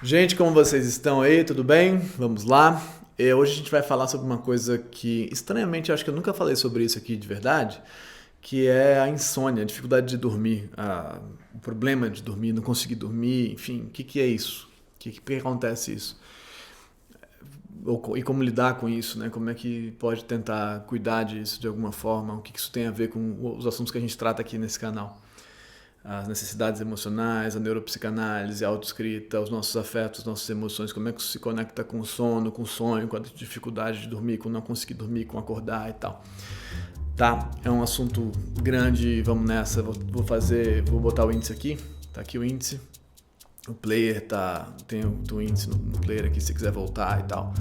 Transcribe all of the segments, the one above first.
Gente, como vocês estão aí? Tudo bem? Vamos lá. Hoje a gente vai falar sobre uma coisa que, estranhamente, eu acho que eu nunca falei sobre isso aqui de verdade, que é a insônia, a dificuldade de dormir, o problema de dormir, não conseguir dormir, enfim, o que, que é isso? Por que acontece isso? E como lidar com isso, né? Como é que pode tentar cuidar disso de alguma forma? O que isso tem a ver com os assuntos que a gente trata aqui nesse canal? As necessidades emocionais, a neuropsicanálise, a autoescrita, os nossos afetos, nossas emoções, como é que isso se conecta com o sono, com o sonho, com a dificuldade de dormir, com não conseguir dormir, com acordar e tal. Tá, é um assunto grande, vamos nessa, vou botar o índice aqui, tá aqui o índice, o player tem o índice no player aqui se você quiser voltar e tal.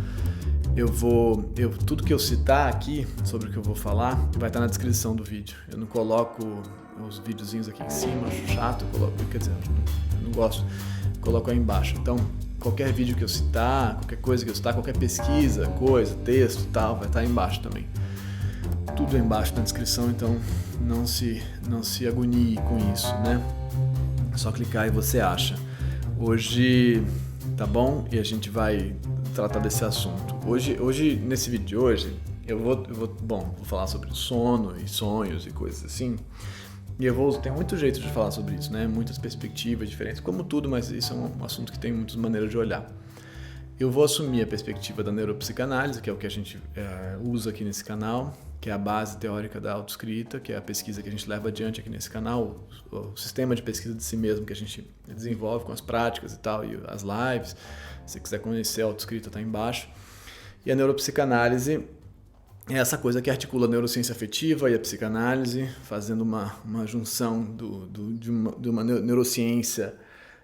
Tudo que eu citar aqui sobre o que eu vou falar vai estar na descrição do vídeo. Eu não coloco os videozinhos aqui em cima, acho chato, quer dizer, eu não gosto, coloco aí embaixo. Então, qualquer vídeo que eu citar, qualquer coisa que eu citar, qualquer pesquisa, texto e tal, vai estar aí embaixo também. Tudo aí embaixo na descrição, então não se agonie com isso, né? É só clicar e você acha. Hoje, tá bom? E a gente vai tratar desse assunto. Hoje nesse vídeo de hoje, eu vou falar sobre sono e sonhos e coisas assim. E tem muitos jeitos de falar sobre isso, né? Muitas perspectivas diferentes, como tudo, mas isso é um assunto que tem muitas maneiras de olhar. Eu vou assumir a perspectiva da neuropsicanálise, que é o que a gente usa aqui nesse canal, que é a base teórica da autoescrita, que é a pesquisa que a gente leva adiante aqui nesse canal, o sistema de pesquisa de si mesmo que a gente desenvolve com as práticas e tal, e as lives. Se você quiser conhecer a autoescrita, está embaixo. E a neuropsicanálise é essa coisa que articula a neurociência afetiva e a psicanálise, fazendo uma junção de uma neurociência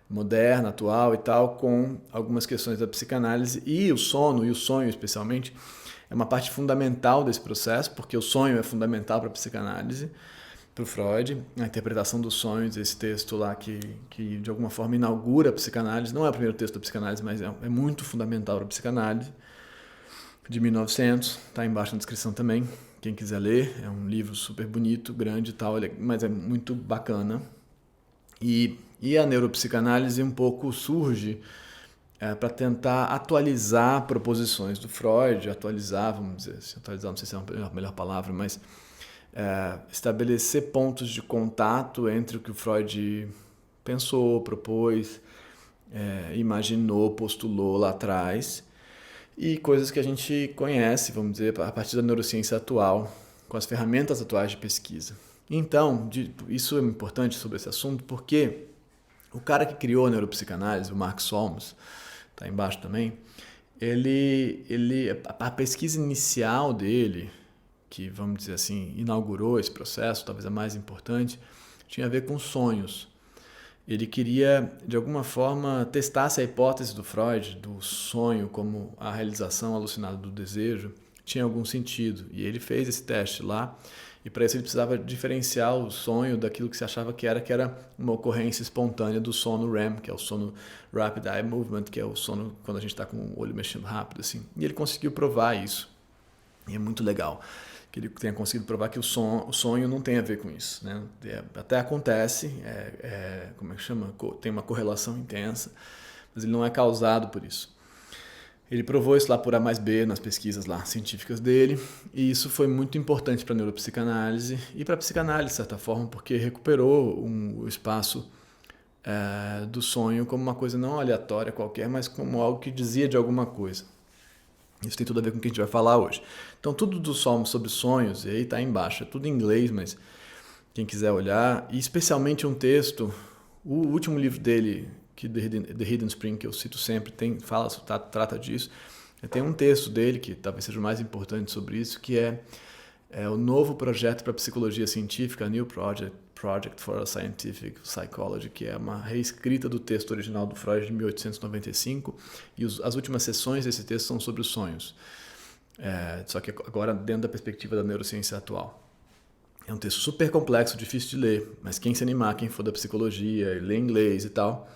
moderna, atual e tal, com algumas questões da psicanálise. E o sono e o sonho, especialmente, é uma parte fundamental desse processo, porque o sonho é fundamental para a psicanálise, para o Freud. A interpretação dos sonhos, esse texto lá que de alguma forma inaugura a psicanálise, não é o primeiro texto da psicanálise, mas é muito fundamental para a psicanálise, de 1900, está embaixo na descrição também, quem quiser ler. É um livro super bonito, grande e tal, mas é muito bacana. E a neuropsicanálise um pouco surge para tentar atualizar proposições do Freud, vamos dizer assim, atualizar, não sei se é a melhor palavra, mas estabelecer pontos de contato entre o que o Freud pensou, propôs, imaginou, postulou lá atrás, e coisas que a gente conhece, vamos dizer, a partir da neurociência atual, com as ferramentas atuais de pesquisa. Então, isso é importante sobre esse assunto, porque o cara que criou a neuropsicanálise, o Mark Solms, está embaixo também, a pesquisa inicial dele, que, vamos dizer assim, inaugurou esse processo, talvez a mais importante, tinha a ver com sonhos. Ele queria, de alguma forma, testar essa hipótese do Freud, do sonho como a realização alucinada do desejo, tinha algum sentido. E ele fez esse teste lá, e para isso ele precisava diferenciar o sonho daquilo que se achava que era uma ocorrência espontânea do sono REM, que é o sono Rapid Eye Movement, que é o sono quando a gente está com o olho mexendo rápido, assim. E ele conseguiu provar isso. E é muito legal que ele tenha conseguido provar que o sonho não tem a ver com isso, né? Até acontece, como é que chama? Tem uma correlação intensa, mas ele não é causado por isso. Ele provou isso lá por A mais B nas pesquisas lá científicas dele, e isso foi muito importante para a neuropsicanálise e para a psicanálise, de certa forma, porque recuperou o espaço do sonho como uma coisa não aleatória qualquer, mas como algo que dizia de alguma coisa. Isso tem tudo a ver com o que a gente vai falar hoje. Então, tudo do Solmo sobre sonhos, e aí está embaixo, é tudo em inglês, mas quem quiser olhar, e especialmente um texto, o último livro dele, que The Hidden Spring, que eu cito sempre, trata disso. Tem um texto dele, que talvez seja o mais importante sobre isso, que é o novo projeto para a psicologia científica, a New Project for a Scientific Psychology, que é uma reescrita do texto original do Freud de 1895, e as últimas sessões desse texto são sobre os sonhos, só que agora dentro da perspectiva da neurociência atual. É um texto super complexo, difícil de ler, mas quem se animar, quem for da psicologia, ler inglês e tal,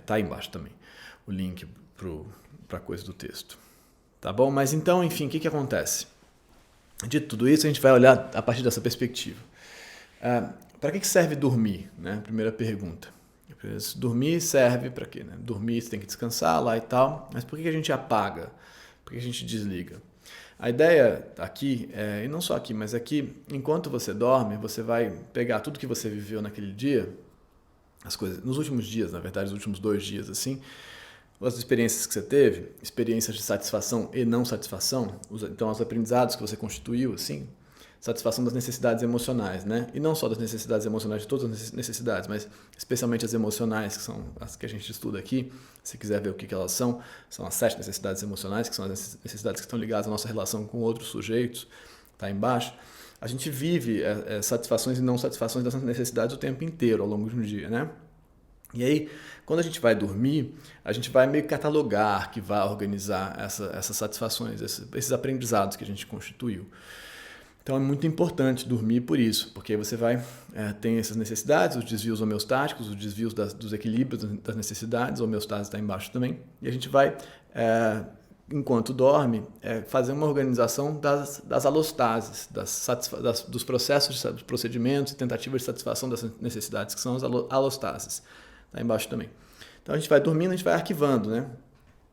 tá aí embaixo também o link para a coisa do texto. Tá bom? Mas então, enfim, o que acontece? Dito tudo isso, a gente vai olhar a partir dessa perspectiva. Para que serve dormir? Né? Primeira pergunta. Dormir serve para quê? Né? Dormir você tem que descansar lá e tal, mas por que a gente apaga? Por que a gente desliga? A ideia aqui, e não só aqui, mas aqui, enquanto você dorme, você vai pegar tudo que você viveu naquele dia, as coisas, nos últimos dias, na verdade, nos últimos 2 dias, assim, as experiências que você teve, experiências de satisfação e não satisfação, então os aprendizados que você constituiu, assim, satisfação das necessidades emocionais, né? E não só das necessidades emocionais, de todas as necessidades, mas especialmente as emocionais, que são as que a gente estuda aqui. Se quiser ver o que elas são as 7 necessidades emocionais, que são as necessidades que estão ligadas à nossa relação com outros sujeitos, tá embaixo. A gente vive satisfações e não satisfações dessas necessidades o tempo inteiro, ao longo de um dia, né? E aí, quando a gente vai dormir, a gente vai meio catalogar, arquivar, organizar essas satisfações, esses aprendizados que a gente constituiu. Então é muito importante dormir por isso, porque aí você vai ter essas necessidades, os desvios homeostáticos, os desvios dos equilíbrios das necessidades, a homeostase está embaixo também, e a gente vai, enquanto dorme, fazer uma organização das alostases, dos processos, dos procedimentos e tentativas de satisfação dessas necessidades, que são as alostases. Está embaixo também. Então a gente vai dormindo, a gente vai arquivando, né?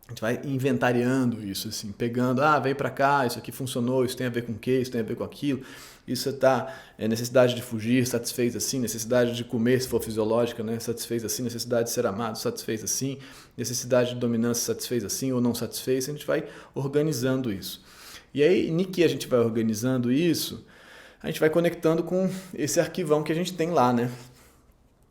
A gente vai inventariando isso, assim, pegando, vem para cá, isso aqui funcionou, isso tem a ver com o quê, isso tem a ver com aquilo, isso está, necessidade de fugir, satisfez assim, necessidade de comer, se for fisiológica, né, satisfez assim, necessidade de ser amado, satisfez assim, necessidade de dominância, satisfez assim ou não satisfez, a gente vai organizando isso. E aí, em que a gente vai organizando isso, a gente vai conectando com esse arquivão que a gente tem lá, né?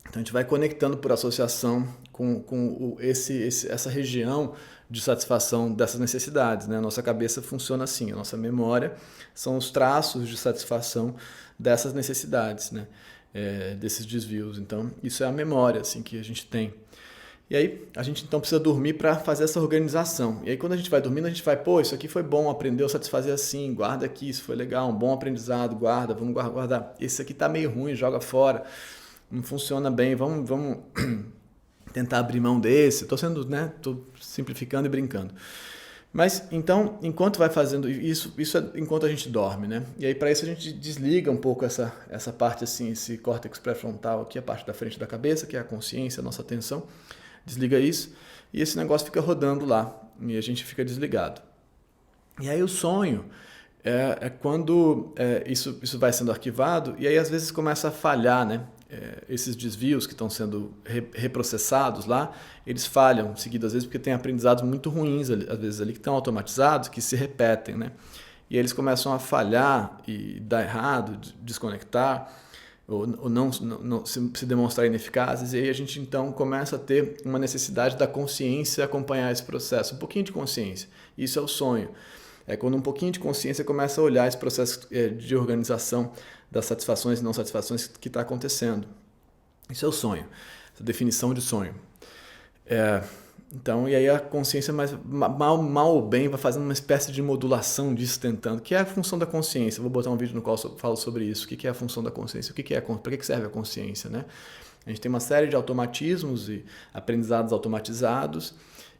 Então a gente vai conectando por associação com essa região de satisfação dessas necessidades, né? A nossa cabeça funciona assim, a nossa memória são os traços de satisfação dessas necessidades, né? Desses desvios. Então isso é a memória assim, que a gente tem. E aí a gente então precisa dormir para fazer essa organização. E aí quando a gente vai dormindo, a gente vai, isso aqui foi bom, aprendeu a satisfazer assim, guarda aqui, isso foi legal, um bom aprendizado, guarda, vamos guardar. Esse aqui tá meio ruim, joga fora. Não funciona bem, vamos tentar abrir mão desse. Tô simplificando e brincando. Mas então, enquanto vai fazendo isso é enquanto a gente dorme, né? E aí para isso a gente desliga um pouco essa parte assim, esse córtex pré-frontal aqui, a parte da frente da cabeça, que é a consciência, a nossa atenção. Desliga isso e esse negócio fica rodando lá e a gente fica desligado. E aí o sonho quando isso vai sendo arquivado e aí às vezes começa a falhar, né? Esses desvios que estão sendo reprocessados lá, eles falham seguido às vezes porque tem aprendizados muito ruins às vezes ali que estão automatizados, que se repetem, né? E eles começam a falhar e dar errado, desconectar ou não se demonstrar ineficazes, e aí a gente então começa a ter uma necessidade da consciência acompanhar esse processo, um pouquinho de consciência. Isso é o sonho. É quando um pouquinho de consciência começa a olhar esse processo de organização das satisfações e não satisfações que está acontecendo. Isso é o sonho, essa definição de sonho. Então, e aí a consciência mal ou bem vai fazendo uma espécie de modulação disso, tentando, que é a função da consciência. Eu vou botar um vídeo no qual eu falo sobre isso, o que é a função da consciência, para que serve a consciência, né? A gente tem uma série de automatismos e aprendizados automatizados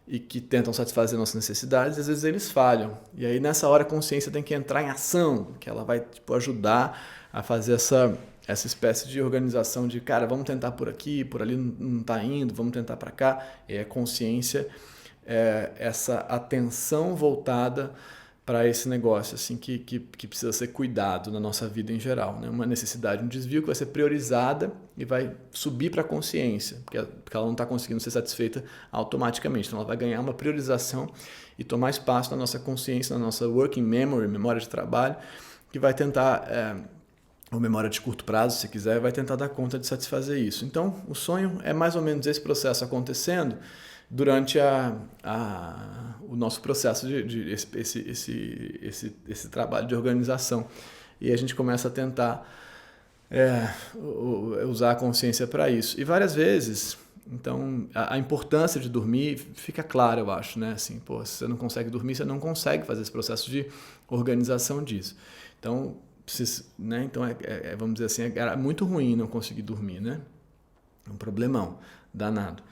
e que tentam satisfazer nossas necessidades, e às vezes eles falham. E aí nessa hora a consciência tem que entrar em ação, que ela vai ajudar a fazer essa espécie de organização de, cara, vamos tentar por aqui, por ali não está indo, vamos tentar para cá. E a consciência essa atenção voltada para esse negócio assim que precisa ser cuidado na nossa vida em geral, né? Uma necessidade, um desvio que vai ser priorizada e vai subir para a consciência, porque ela não está conseguindo ser satisfeita automaticamente. Então ela vai ganhar uma priorização e tomar espaço na nossa consciência, na nossa working memory, memória de trabalho, que vai tentar, ou memória de curto prazo, se quiser, vai tentar dar conta de satisfazer isso. Então o sonho é mais ou menos esse processo acontecendo durante o nosso processo esse trabalho de organização. E a gente começa a tentar usar a consciência para isso. E várias vezes, então, a importância de dormir fica clara, eu acho, né? Assim, se você não consegue dormir, você não consegue fazer esse processo de organização disso. Então, né? Então vamos dizer assim, é muito ruim não conseguir dormir, né? É um problemão danado.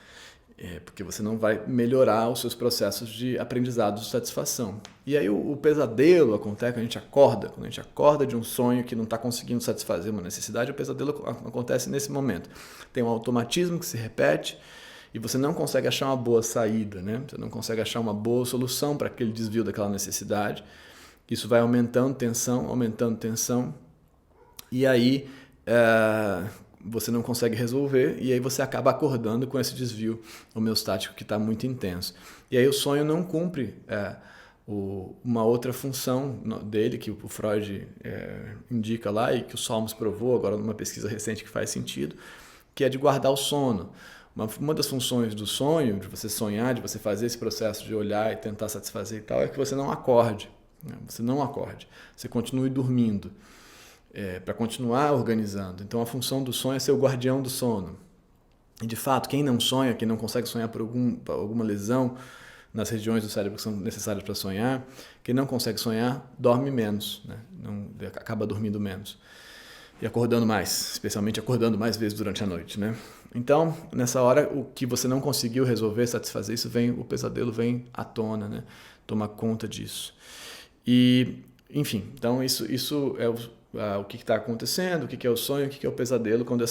Porque você não vai melhorar os seus processos de aprendizado de satisfação. E aí o pesadelo acontece quando a gente acorda de um sonho que não está conseguindo satisfazer uma necessidade, o pesadelo acontece nesse momento. Tem um automatismo que se repete e você não consegue achar uma boa saída, né? Você não consegue achar uma boa solução para aquele desvio daquela necessidade. Isso vai aumentando tensão, e aí você não consegue resolver, e aí você acaba acordando com esse desvio homeostático que está muito intenso. E aí o sonho não cumpre uma outra função dele, que o Freud indica lá, e que o Solms provou agora numa pesquisa recente que faz sentido, que é de guardar o sono. Uma das funções do sonho, de você sonhar, de você fazer esse processo de olhar e tentar satisfazer e tal, é que você não acorde. Você não acorde, você continue dormindo. Para continuar organizando. Então a função do sonho é ser o guardião do sono. E de fato, quem não sonha, quem não consegue sonhar por alguma lesão nas regiões do cérebro que são necessárias para sonhar, quem não consegue sonhar dorme menos, né? Acaba dormindo menos. E acordando mais, especialmente acordando mais vezes durante a noite, né? Então, nessa hora, o que você não conseguiu resolver, satisfazer, o pesadelo vem à tona, né? Toma conta disso. E, enfim, então isso é o que está acontecendo, o que é o sonho, o que é o pesadelo, quando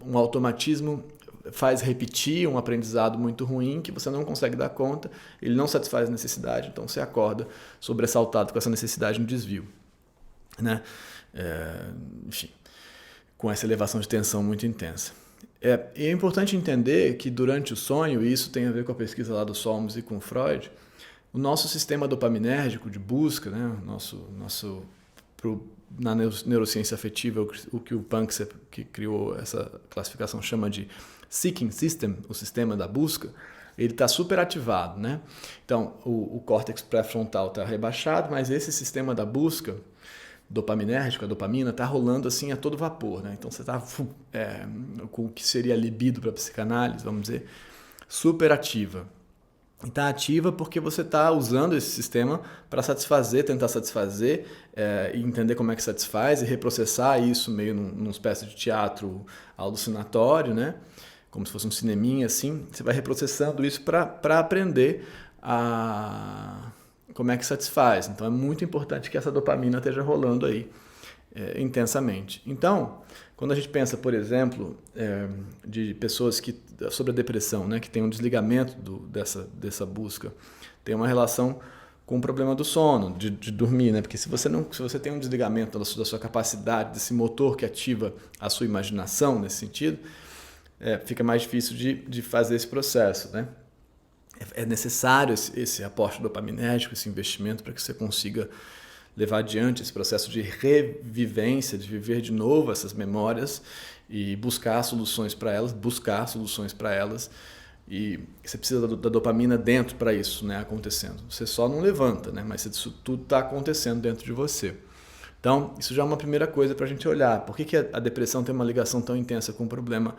um automatismo faz repetir um aprendizado muito ruim que você não consegue dar conta, ele não satisfaz a necessidade, então você acorda sobressaltado com essa necessidade no desvio, né? Enfim, com essa elevação de tensão muito intensa. E é importante entender que durante o sonho, e isso tem a ver com a pesquisa lá do Solms e com Freud, o nosso sistema dopaminérgico de busca, né? Na neurociência afetiva, o que o Panksepp, que criou essa classificação, chama de seeking system, o sistema da busca, ele está superativado, né? Então, o córtex pré-frontal está rebaixado, mas esse sistema da busca dopaminérgico, a dopamina, está rolando assim a todo vapor, né? Então, você está com o que seria a libido para a psicanálise, vamos dizer, superativa. E está ativa porque você está usando esse sistema para tentar satisfazer e entender como é que satisfaz e reprocessar isso meio numa espécie de teatro alucinatório, né? Como se fosse um cineminha assim. Você vai reprocessando isso para aprender como é que satisfaz. Então é muito importante que essa dopamina esteja rolando aí intensamente. Então, quando a gente pensa, por exemplo, de pessoas sobre a depressão, né, que tem um desligamento dessa busca, tem uma relação com o problema do sono, de dormir, né? Porque se você tem um desligamento da sua capacidade, desse motor que ativa a sua imaginação nesse sentido, fica mais difícil de fazer esse processo, né? É necessário esse aporte dopaminérgico, esse investimento para que você consiga levar adiante esse processo de revivência, de viver de novo essas memórias e buscar soluções para elas. E você precisa da dopamina dentro para isso, né, acontecendo. Você só não levanta, né, mas isso tudo está acontecendo dentro de você. Então, isso já é uma primeira coisa para a gente olhar. Por que a depressão tem uma ligação tão intensa com o problema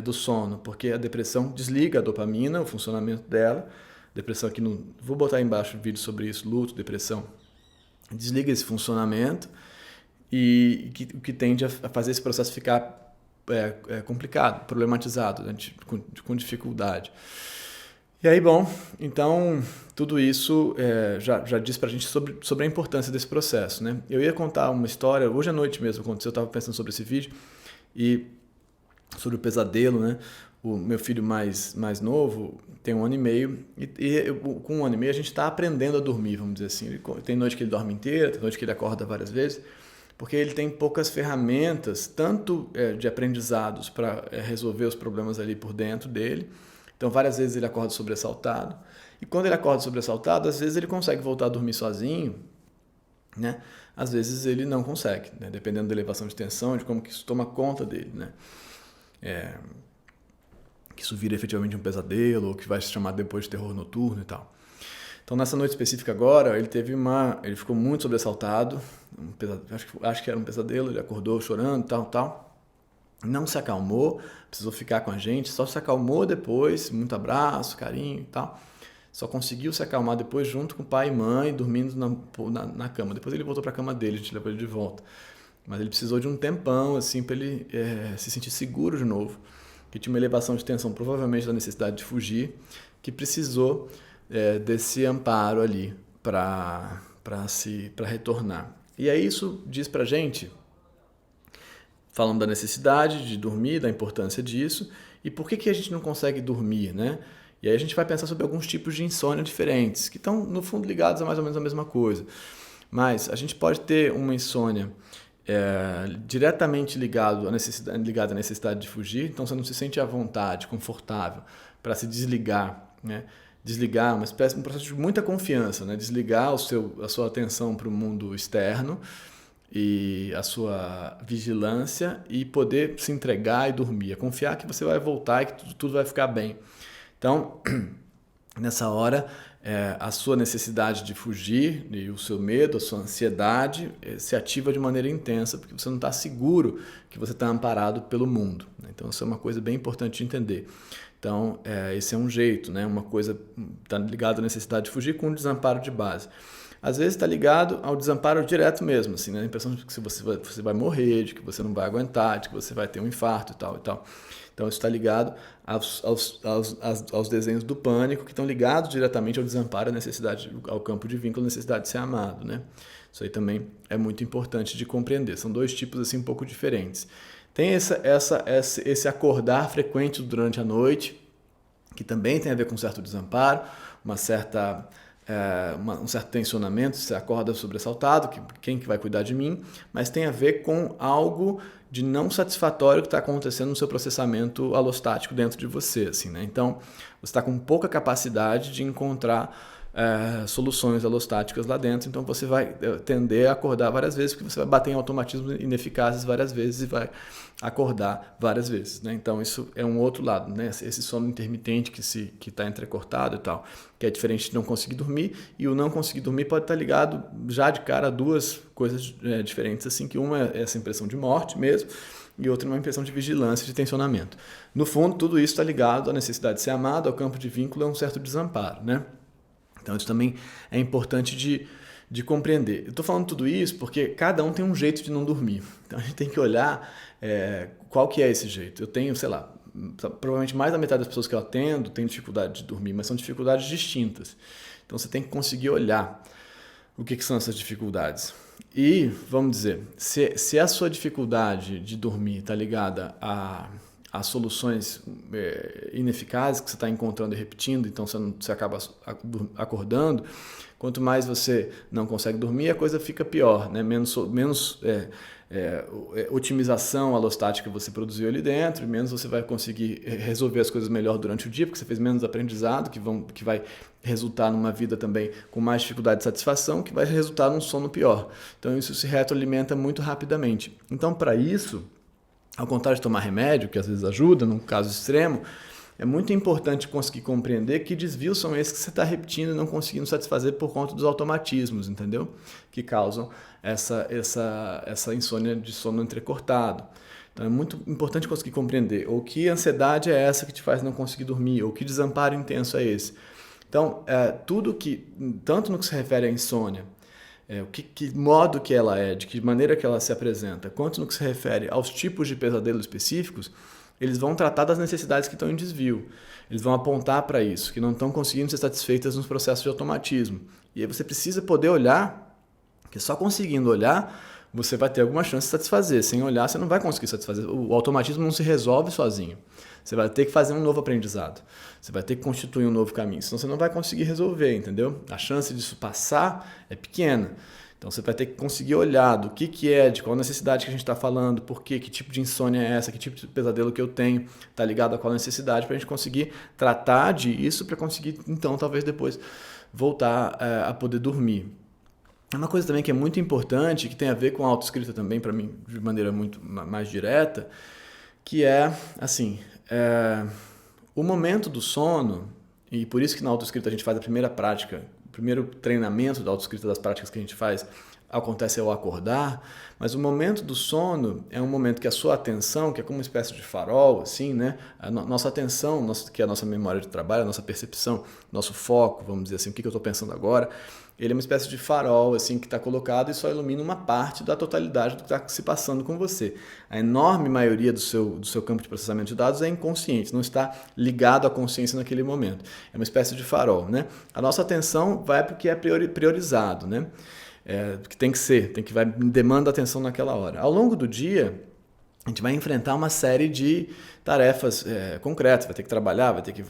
do sono? Porque a depressão desliga a dopamina, o funcionamento dela. Depressão aqui, vou botar aí embaixo um vídeo sobre isso, luto, depressão. Desliga esse funcionamento e o que tende a fazer esse processo ficar complicado, problematizado, né, com dificuldade. E aí, bom, então tudo isso já diz pra gente sobre a importância desse processo, né? Eu ia contar uma história, hoje à noite mesmo aconteceu, eu estava pensando sobre esse vídeo, e sobre o pesadelo, né? O meu filho mais novo tem 1 ano e meio, e com 1 ano e meio a gente está aprendendo a dormir, vamos dizer assim. Tem noite que ele dorme inteira, tem noite que ele acorda várias vezes, porque ele tem poucas ferramentas, tanto de aprendizados para resolver os problemas ali por dentro dele. Então, várias vezes ele acorda sobressaltado. E quando ele acorda sobressaltado, às vezes ele consegue voltar a dormir sozinho, né? Às vezes ele não consegue, né? Dependendo da elevação de tensão, de como que isso toma conta dele, né? Que isso vira efetivamente um pesadelo, ou que vai se chamar depois de terror noturno e tal. Então, nessa noite específica agora, ele ficou muito sobressaltado, acho que era um pesadelo, ele acordou chorando, tal. Não se acalmou, precisou ficar com a gente, só se acalmou depois, muito abraço, carinho e tal. Só conseguiu se acalmar depois junto com o pai e mãe, dormindo na cama. Depois ele voltou para a cama dele, a gente levou ele de volta. Mas ele precisou de um tempão assim, para ele se sentir seguro de novo. que tinha uma elevação de tensão, provavelmente da necessidade de fugir, que precisou desse amparo ali para retornar. E aí isso diz para a gente, falando da necessidade de dormir, da importância disso, e por que a gente não consegue dormir, né? E aí a gente vai pensar sobre alguns tipos de insônia diferentes, que estão, no fundo, ligados a mais ou menos a mesma coisa. Mas a gente pode ter uma insônia diretamente ligada à necessidade de fugir, então você não se sente à vontade, confortável, para se desligar, né? Desligar, um processo de muita confiança, né? Desligar a sua atenção para o mundo externo e a sua vigilância e poder se entregar e dormir. É confiar que você vai voltar e que tudo vai ficar bem. Então, nessa hora, a sua necessidade de fugir e o seu medo, a sua ansiedade se ativa de maneira intensa, porque você não está seguro que você está amparado pelo mundo. Então, isso é uma coisa bem importante de entender. Então, esse é um jeito, né? Uma coisa está ligada à necessidade de fugir com um desamparo de base. Às vezes está ligado ao desamparo direto mesmo, assim, né? A impressão de que você vai morrer, de que você não vai aguentar, de que você vai ter um infarto e tal e tal. Então, isso está ligado aos desenhos do pânico, que estão ligados diretamente ao desamparo, ao campo de vínculo, a necessidade de ser amado, né? Isso aí também é muito importante de compreender. São dois tipos assim, um pouco diferentes. Tem esse acordar frequente durante a noite, que também tem a ver com um certo desamparo, um certo tensionamento, você acorda sobressaltado, quem que vai cuidar de mim, mas tem a ver com algo de não satisfatório que está acontecendo no seu processamento alostático dentro de você. Assim, né? Então, você está com pouca capacidade de encontrar soluções alostáticas lá dentro, então você vai tender a acordar várias vezes, porque você vai bater em automatismos ineficazes várias vezes e vai acordar várias vezes. Né? Então isso é um outro lado, né? Esse sono intermitente que está entrecortado e tal, que é diferente de não conseguir dormir, e o não conseguir dormir pode estar ligado já de cara a duas coisas diferentes, assim, que uma é essa impressão de morte mesmo, e outra é uma impressão de vigilância, de tensionamento. No fundo, tudo isso está ligado à necessidade de ser amado, ao campo de vínculo, a um certo desamparo, né? Então, isso também é importante de compreender. Eu estou falando tudo isso porque cada um tem um jeito de não dormir. Então, a gente tem que olhar qual que é esse jeito. Eu tenho, sei lá, provavelmente mais da metade das pessoas que eu atendo tem dificuldade de dormir, mas são dificuldades distintas. Então, você tem que conseguir olhar o que são essas dificuldades. E, vamos dizer, se a sua dificuldade de dormir está ligada a soluções ineficazes que você está encontrando e repetindo, então você acaba acordando. Quanto mais você não consegue dormir, a coisa fica pior, né? Menos otimização alostática você produziu ali dentro, menos você vai conseguir resolver as coisas melhor durante o dia, porque você fez menos aprendizado, que vai resultar numa vida também com mais dificuldade de satisfação, que vai resultar num sono pior. Então isso se retroalimenta muito rapidamente. Então, para isso, ao contrário de tomar remédio, que às vezes ajuda, num caso extremo, é muito importante conseguir compreender que desvios são esses que você está repetindo e não conseguindo satisfazer por conta dos automatismos, entendeu? Que causam essa insônia de sono entrecortado. Então é muito importante conseguir compreender ou que ansiedade é essa que te faz não conseguir dormir, ou que desamparo intenso é esse. Então, tudo que, tanto no que se refere à insônia, que modo que ela é, de que maneira que ela se apresenta, quanto no que se refere aos tipos de pesadelo específicos, eles vão tratar das necessidades que estão em desvio. Eles vão apontar para isso, que não estão conseguindo ser satisfeitas nos processos de automatismo. E aí você precisa poder olhar, que só conseguindo olhar, você vai ter alguma chance de satisfazer. Sem olhar, você não vai conseguir satisfazer. O automatismo não se resolve sozinho. Você vai ter que fazer um novo aprendizado. Você vai ter que constituir um novo caminho. Senão você não vai conseguir resolver, entendeu? A chance disso passar é pequena. Então você vai ter que conseguir olhar do que é, de qual necessidade que a gente está falando, por quê, que tipo de insônia é essa, que tipo de pesadelo que eu tenho, está ligado a qual necessidade, para a gente conseguir tratar disso, para conseguir, então, talvez depois voltar a poder dormir. Uma coisa também que é muito importante, que tem a ver com a autoescrita também, para mim, de maneira muito mais direta, que é, assim, o momento do sono, e por isso que na autoescrita a gente faz a primeira prática, o primeiro treinamento da autoescrita das práticas que a gente faz acontece ao acordar, mas o momento do sono é um momento que a sua atenção, que é como uma espécie de farol, assim, né? A nossa atenção, que é a nossa memória de trabalho, a nossa percepção, nosso foco, vamos dizer assim, o que eu estou pensando agora, ele é uma espécie de farol assim que está colocado e só ilumina uma parte da totalidade do que está se passando com você. A enorme maioria do seu campo de processamento de dados é inconsciente, não está ligado à consciência naquele momento. É uma espécie de farol, né? A nossa atenção vai para o que é priorizado, né? Que tem que ser, demanda atenção naquela hora. Ao longo do dia, a gente vai enfrentar uma série de tarefas concretas, vai ter que trabalhar, vai ter que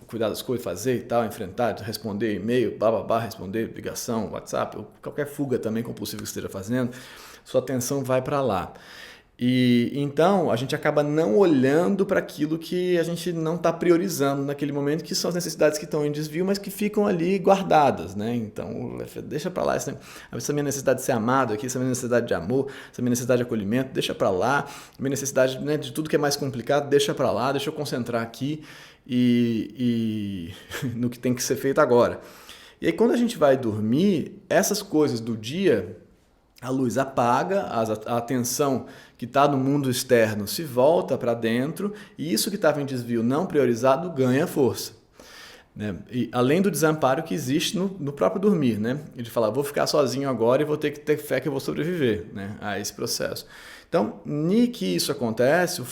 cuidar das coisas, fazer e tal, enfrentar, responder e-mail, responder ligação, WhatsApp, ou qualquer fuga também compulsiva que você esteja fazendo, sua atenção vai para lá. E então a gente acaba não olhando para aquilo que a gente não está priorizando naquele momento, que são as necessidades que estão em desvio, mas que ficam ali guardadas, né? Então deixa para lá, essa minha necessidade de ser amado aqui, essa minha necessidade de amor, essa minha necessidade de acolhimento, deixa para lá, minha necessidade, né, de tudo que é mais complicado, deixa para lá, deixa eu concentrar aqui e no que tem que ser feito agora. E aí quando a gente vai dormir, essas coisas do dia, a luz apaga, a atenção que está no mundo externo se volta para dentro e isso que estava em desvio não priorizado ganha força. Né? E além do desamparo que existe no próprio dormir, né? De falar, vou ficar sozinho agora e vou ter que ter fé que eu vou sobreviver, né, a esse processo. Então, ni que isso acontece, esse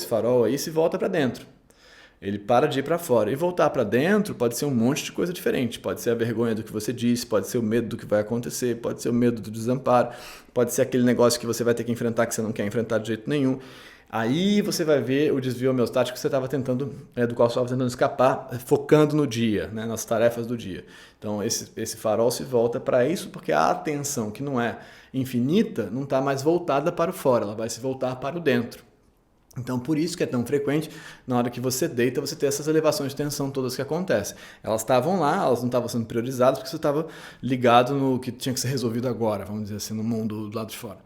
farol aí se volta para dentro. Ele para de ir para fora. E voltar para dentro pode ser um monte de coisa diferente. Pode ser a vergonha do que você disse, pode ser o medo do que vai acontecer, pode ser o medo do desamparo, pode ser aquele negócio que você vai ter que enfrentar que você não quer enfrentar de jeito nenhum. Aí você vai ver o desvio homeostático que você estava tentando, do qual você estava tentando escapar, focando no dia, né, nas tarefas do dia. Então esse farol se volta para isso porque a atenção, que não é infinita, não está mais voltada para o fora, ela vai se voltar para o dentro. Então, por isso que é tão frequente, na hora que você deita, você ter essas elevações de tensão todas que acontecem. Elas estavam lá, elas não estavam sendo priorizadas, porque você estava ligado no que tinha que ser resolvido agora, vamos dizer assim, no mundo do lado de fora.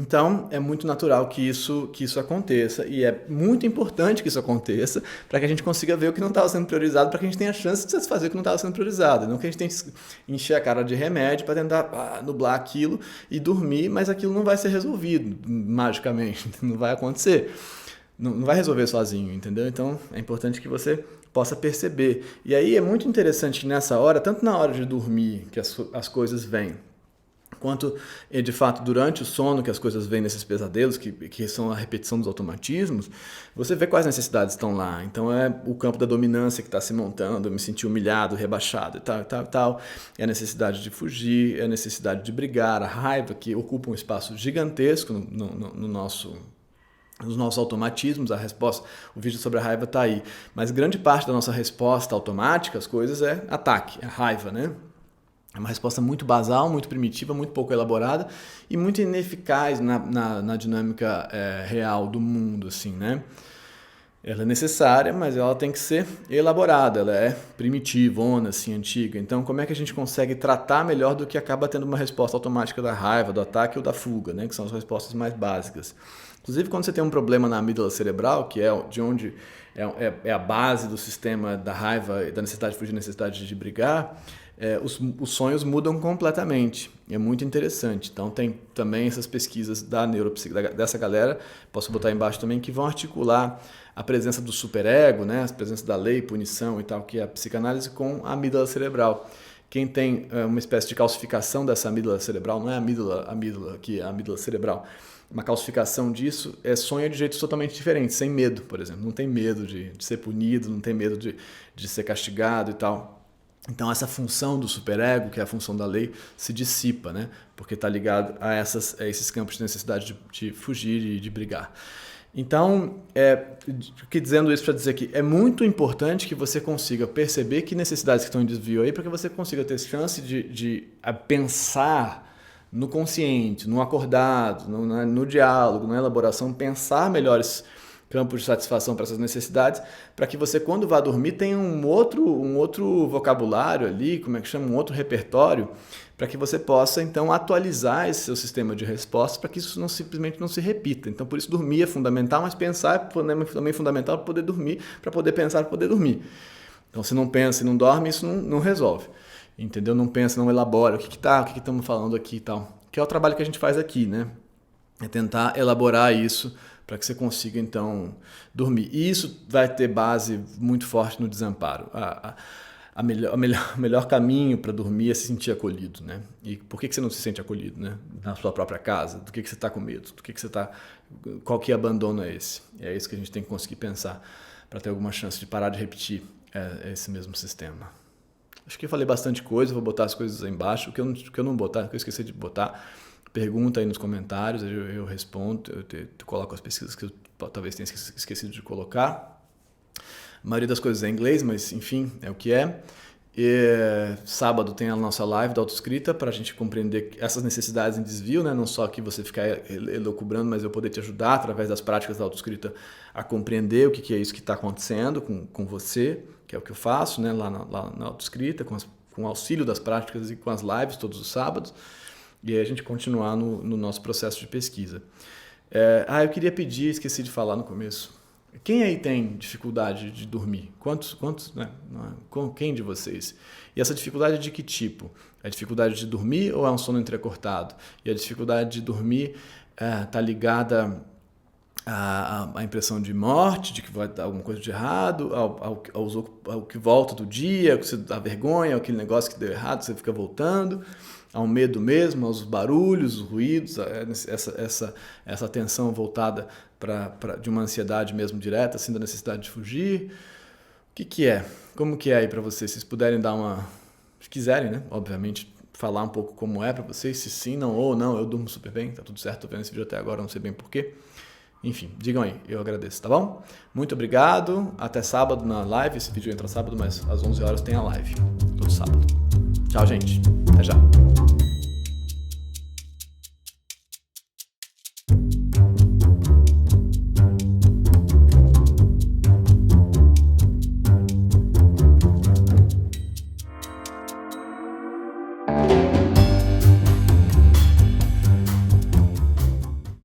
Então, é muito natural que isso aconteça e é muito importante que isso aconteça para que a gente consiga ver o que não estava sendo priorizado, para que a gente tenha a chance de satisfazer o que não estava sendo priorizado. Não que a gente tenha que encher a cara de remédio para tentar nublar aquilo e dormir, mas aquilo não vai ser resolvido magicamente, não vai acontecer. Não vai resolver sozinho, entendeu? Então, é importante que você possa perceber. E aí é muito interessante que nessa hora, tanto na hora de dormir que as coisas vêm, quanto, de fato, durante o sono, que as coisas vêm nesses pesadelos, que são a repetição dos automatismos, você vê quais necessidades estão lá. Então, é o campo da dominância que está se montando, eu me senti humilhado, rebaixado e tal. É a necessidade de fugir, é a necessidade de brigar, a raiva, que ocupa um espaço gigantesco nos nossos automatismos, a resposta, o vídeo sobre a raiva está aí. Mas grande parte da nossa resposta automática às coisas é ataque, é raiva, né? É uma resposta muito basal, muito primitiva, muito pouco elaborada e muito ineficaz na dinâmica real do mundo, assim, né? Ela é necessária, mas ela tem que ser elaborada, ela é primitivona, assim, antiga. Então, como é que a gente consegue tratar melhor do que acaba tendo uma resposta automática da raiva, do ataque ou da fuga, né? Que são as respostas mais básicas. Inclusive, quando você tem um problema na amígdala cerebral, que é de onde é a base do sistema da raiva e da necessidade de fugir, necessidade de brigar, os sonhos mudam completamente. É muito interessante. Então, tem também essas pesquisas dessa galera, posso botar embaixo também, que vão articular a presença do superego, né, a presença da lei, punição e tal, que é a psicanálise, com a amígdala cerebral. Quem tem uma espécie de calcificação dessa amígdala cerebral, não é a amígdala que é a amígdala cerebral, uma calcificação disso, sonha de jeitos totalmente diferentes, sem medo, por exemplo. Não tem medo de ser punido, não tem medo de ser castigado e tal. Então, essa função do superego, que é a função da lei, se dissipa, né? Porque está ligado a esses campos de necessidade de fugir e de brigar. Então, dizendo isso para dizer que é muito importante que você consiga perceber que necessidades que estão em desvio aí, para que você consiga ter chance de pensar no consciente, no acordado, no diálogo, na elaboração, pensar melhores campos de satisfação para essas necessidades, para que você, quando vá dormir, tenha um outro vocabulário ali, um outro repertório, para que você possa, então, atualizar esse seu sistema de respostas para que isso simplesmente não se repita. Então, por isso, dormir é fundamental, mas pensar é também fundamental para poder dormir, para poder pensar, para poder dormir. Então, se não pensa e não dorme, isso não resolve. Entendeu? Não pensa, não elabora o que estamos falando aqui e tal. Que é o trabalho que a gente faz aqui, né? É tentar elaborar isso para que você consiga, então, dormir. E isso vai ter base muito forte no desamparo. o melhor caminho para dormir é se sentir acolhido, né? E por que você não se sente acolhido, né? Na sua própria casa? Do que você está com medo? Qual que abandono é esse? É isso que a gente tem que conseguir pensar para ter alguma chance de parar de repetir esse mesmo sistema. Acho que eu falei bastante coisa, vou botar as coisas aí embaixo. O que eu não botar, o que eu esqueci de botar, pergunta aí nos comentários, eu respondo, eu coloco as pesquisas que eu talvez tenha esquecido de colocar. A maioria das coisas é em inglês, mas enfim, é o que é. Sábado tem a nossa live da autoescrita para a gente compreender essas necessidades em desvio, né? Não só que você ficar elucubrando, mas eu poder te ajudar através das práticas da autoescrita a compreender o que é isso que está acontecendo com você, que é o que eu faço, né? lá na autoescrita, com o auxílio das práticas e com as lives todos os sábados, e aí a gente continuar no nosso processo de pesquisa. Eu queria pedir, esqueci de falar no começo. Quem aí tem dificuldade de dormir? Quantos, né? Quem de vocês? E essa dificuldade é de que tipo? É dificuldade de dormir ou é um sono entrecortado? E a dificuldade de dormir está ligada à impressão de morte, de que vai dar alguma coisa de errado, ao que volta do dia, a vergonha, aquele negócio que deu errado, você fica voltando, ao medo mesmo, aos barulhos, os ruídos, essa tensão voltada de uma ansiedade mesmo direta, assim, da necessidade de fugir. O que é? Como que é aí para vocês? Se vocês puderem dar se quiserem, né? Obviamente, falar um pouco como é para vocês, se sim, não, ou não, eu durmo super bem, tá tudo certo, tô vendo esse vídeo até agora, não sei bem porquê. Enfim, digam aí, eu agradeço, tá bom? Muito obrigado, até sábado na live, esse vídeo entra sábado, mas às 11 horas tem a live, todo sábado. Tchau, gente, até já.